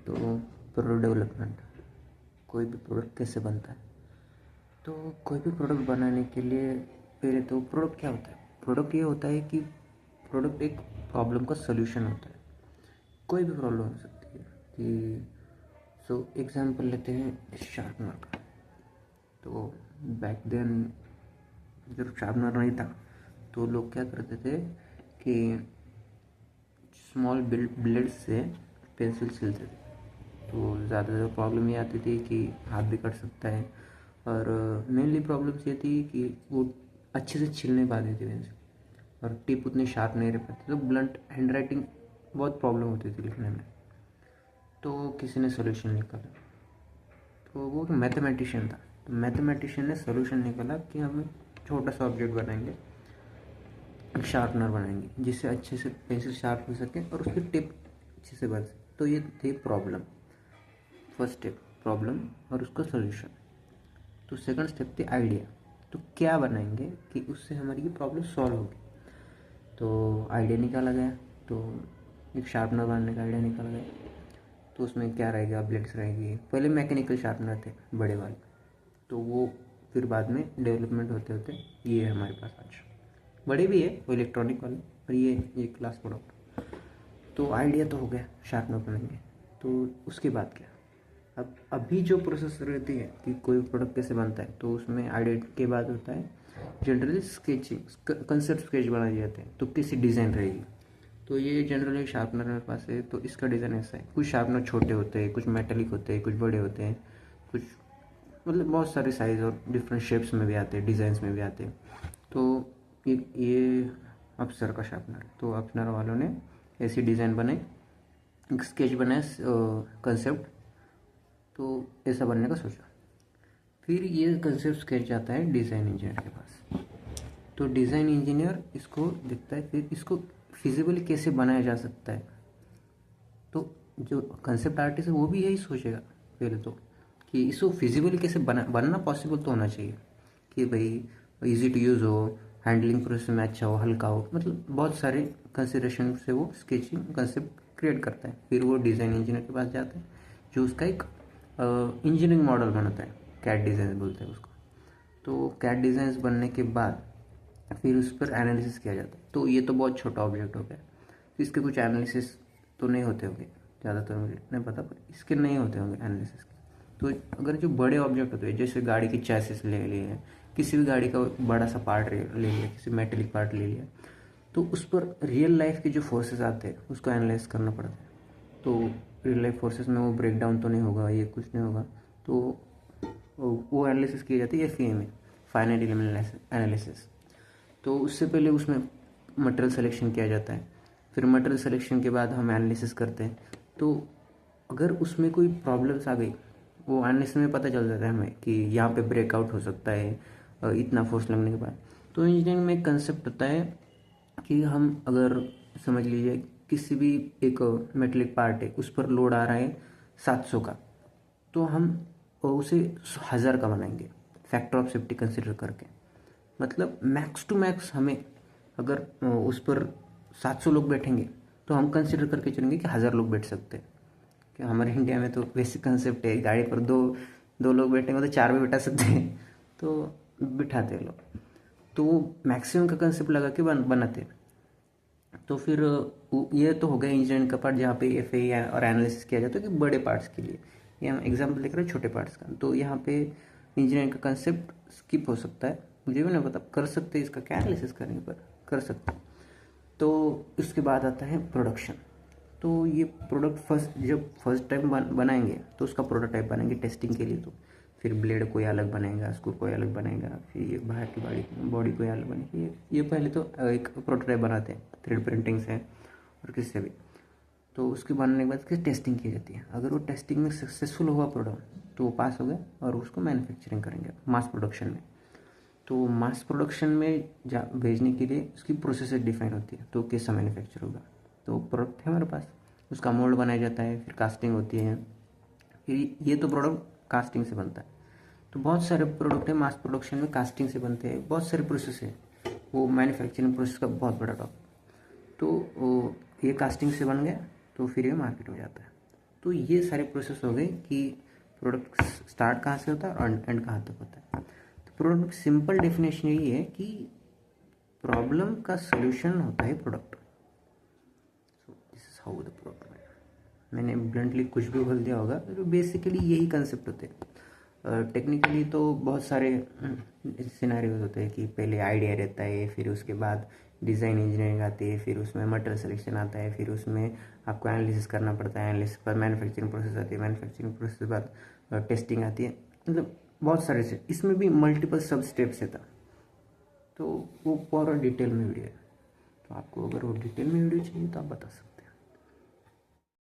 तो product development, कोई भी प्रोडक्ट कैसे बनता है। तो कोई भी प्रोडक्ट बनाने के लिए पहले तो प्रोडक्ट क्या होता है। प्रोडक्ट ये होता है कि प्रोडक्ट एक प्रॉब्लम का सोल्यूशन होता है। कोई भी प्रॉब्लम हो सकती है कि एग्जांपल लेते हैं शार्पनर का। तो बैक देन जब शार्पनर नहीं था तो लोग क्या करते थे कि स्मॉल ब्लेड से पेंसिल छीलते थे। तो ज़्यादातर प्रॉब्लम ये आती थी कि हाथ भी कट सकता है, और मेनली प्रॉब्लम्स ये थी कि वो अच्छे से छील नहीं पाती थी पेंसिल, और टिप उतनी शार्प नहीं रह पाती, तो ब्लंट हैंड राइटिंग बहुत प्रॉब्लम होती थी लिखने में। तो किसी ने सोल्यूशन निकाला, तो वो मैथमेटिशियन था। तो मैथमेटिशियन ने सोल्यूशन निकाला कि हम छोटा सा ऑब्जेक्ट बनाएंगे, एक शार्पनर बनाएंगे जिससे अच्छे से पेंसिल शार्प हो सके और उसकी टिप अच्छे से बन सके। तो ये थी प्रॉब्लम, फर्स्ट स्टेप प्रॉब्लम और उसका सोल्यूशन। तो सेकंड स्टेप थी आइडिया। तो क्या बनाएंगे कि उससे हमारी ये प्रॉब्लम सॉल्व होगी। तो आइडिया निकाला गया, तो एक शार्पनर बनाने का आइडिया निकाला गया। तो उसमें क्या रहेगा, ब्लेड्स रहेगी। पहले मैकेनिकल शार्पनर थे बड़े वाले, तो वो फिर बाद में डेवलपमेंट होते होते ये है हमारे पास आज। बड़े भी है वो इलेक्ट्रॉनिक वाले, पर ये क्लास प्रोडक्ट। तो आइडिया तो हो गया, शार्पनर बनेंगे। तो उसके बाद क्या, अब अभी जो प्रोसेस रहती है कि कोई प्रोडक्ट कैसे बनता है, तो उसमें आइडिया के बाद होता है जनरली स्केचिंग, कंसेप्ट स्केच बनाए जाते हैं। तो किसी डिज़ाइन रहेगी। तो ये जनरली शार्पनर मेरे पास है, तो इसका डिज़ाइन ऐसा है। कुछ शार्पनर छोटे होते हैं, कुछ मेटेलिक होते हैं, कुछ बड़े होते हैं, कुछ मतलब बहुत सारे साइज़ और डिफरेंट शेप्स में भी आते हैं, डिज़ाइंस में भी आते हैं। तो ये अप्सर का शार्पनर है। तो अप्सर वालों ने ऐसी डिज़ाइन बनाई, एक स्केच बनाया, कंसेप्ट। तो ऐसा बनने का सोचा। फिर ये कंसेप्ट स्केच जाता है डिज़ाइन इंजीनियर के पास। तो डिज़ाइन इंजीनियर इसको देखता है, फिर इसको फिजिबली कैसे बनाया जा सकता है। तो जो कंसेप्ट आर्टिस्ट है वो भी यही सोचेगा पहले तो, कि इसको फिजिबली कैसे बनना पॉसिबल तो होना चाहिए कि भाई इजी टू यूज़ हो, हैंडलिंग प्रोसेस में अच्छा हो, हल्का हो, मतलब बहुत सारे कंसिडरेशन से वो स्केचिंग कंसेप्ट क्रिएट करता है। फिर वो डिज़ाइन इंजीनियर के पास जाता है, जो उसका एक इंजीनियरिंग मॉडल बनाता है, कैड डिज़ाइन बोलते हैं उसको। तो कैड डिज़ाइंस बनने के बाद फिर उस पर एनालिसिस किया जाता है। तो ये तो बहुत छोटा ऑब्जेक्ट हो गया, तो इसके कुछ एनालिसिस तो नहीं होते होंगे, ज़्यादातर मुझे नहीं पता, पर इसके नहीं होते होंगे एनालिसिस के। तो अगर जो बड़े ऑब्जेक्ट होते हैं, जैसे गाड़ी की चैसिस ले लिए, किसी भी गाड़ी का बड़ा सा पार्ट ले लिया, किसी मेटेलिक पार्ट ले लिया, तो उस पर रियल लाइफ के जो फोर्सेस आते हैं उसको एनालाइज करना पड़ता है। तो रियल लाइफ फोर्सेस में वो ब्रेक डाउन तो नहीं होगा, ये कुछ नहीं होगा, तो वो एनालिसिस की जाती है FEM, फाइनाइट एलिमेंट एनालिसिस। तो उससे पहले उसमें मटेरियल सिलेक्शन किया जाता है। फिर मटेरियल सिलेक्शन के बाद हम एनालिसिस करते हैं। तो अगर उसमें कोई प्रॉब्लम्स आ गई, वो एनालिसिस में पता चल जाता है हमें कि यहाँ पे ब्रेकआउट हो सकता है इतना फोर्स लगने के बाद। तो इंजीनियरिंग में एक कंसेप्ट होता है कि हम अगर समझ लीजिए किसी भी एक मेटेलिक पार्ट है, उस पर लोड आ रहा है 700 का, तो हम उसे 1000 का बनाएंगे, फैक्टर ऑफ सेफ्टी कंसिडर करके। मतलब मैक्स टू मैक्स हमें अगर उस पर 700 लोग बैठेंगे, तो हम कंसिडर करके चलेंगे कि 1000 लोग बैठ सकते हैं। कि हमारे इंडिया में तो बेसिक कंसेप्ट है, गाड़ी पर दो लोग बैठेंगे तो 4 भी बैठा सकते हैं, तो बिठाते हैं लोग। तो मैक्सिमम का कंसेप्ट लगा के बनाते हैं। तो फिर ये तो हो गया इंजीनियरिंग का पार्ट, जहाँ पे FAE और एनालिसिस किया जाता है कि बड़े पार्ट्स के लिए। ये हम एग्जाम्पल देख रहे हैं छोटे पार्ट्स का। तो यहाँ पे इंजीनियरिंग का कंसेप्ट स्किप हो सकता है, मुझे भी नहीं पता, कर सकते हैं इसका क्या एनालिसिस करने पर, कर सकते हैं। तो इसके बाद आता है प्रोडक्शन। तो ये प्रोडक्ट जब फर्स्ट टाइम बनाएंगे तो उसका प्रोटोटाइप बनाएंगे टेस्टिंग के लिए। तो फिर ब्लेड कोई अलग बनेगा, स्क्रू कोई अलग बनेगा, फिर ये बाहर की बॉडी कोई अलग बनेगी। ये पहले तो एक प्रोटोटाइप बनाते हैं थ्रेड प्रिंटिंग से और किससे भी। तो उसके बनने के बाद उसकी टेस्टिंग की जाती है। अगर वो टेस्टिंग में सक्सेसफुल हुआ प्रोडक्ट, तो वो पास हो गया और उसको मैन्युफैक्चरिंग करेंगे मास प्रोडक्शन में। तो मास प्रोडक्शन में भेजने के लिए उसकी प्रोसेस डिफाइन होती है, तो कैसा मैन्युफैक्चर होगा। तो प्रोडक्ट है हमारे पास, उसका मोल्ड बनाया जाता है, फिर कास्टिंग होती है, फिर ये तो प्रोडक्ट कास्टिंग से बनता है। तो बहुत सारे प्रोडक्ट है मास प्रोडक्शन में कास्टिंग से बनते हैं, बहुत सारे प्रोसेस है, वो मैन्युफैक्चरिंग प्रोसेस का बहुत बड़ा टॉपिक। तो ये कास्टिंग से बन गया, तो फिर ये मार्केट में जाता है। तो ये सारे प्रोसेस हो गए कि प्रोडक्ट स्टार्ट कहाँ से होता है और एंड कहाँ तक होता है। तो प्रोडक्ट सिंपल डेफिनेशन यही है कि प्रॉब्लम का सोल्यूशन होता है product. So this is how the product. मैंने ब्लंटली कुछ भी बोल दिया होगा, तो बेसिकली यही कंसेप्ट होते हैं। टेक्निकली तो बहुत सारे सिनेरियोज होते हैं कि पहले आइडिया रहता है, फिर उसके बाद डिज़ाइन इंजीनियरिंग आती है, फिर उसमें मटेरियल सिलेक्शन आता है, फिर उसमें आपको एनालिसिस करना पड़ता है, एनालिसिस पर मैन्युफैक्चरिंग प्रोसेस आती है, मैन्युफैक्चरिंग प्रोसेस के बाद टेस्टिंग आती है। मतलब बहुत सारे से इसमें भी मल्टीपल सब स्टेप्स रहता, तो वो पूरा डिटेल में वीडियो है। तो आपको अगर वो डिटेल में वीडियो चाहिए तो आप बता सकते हैं।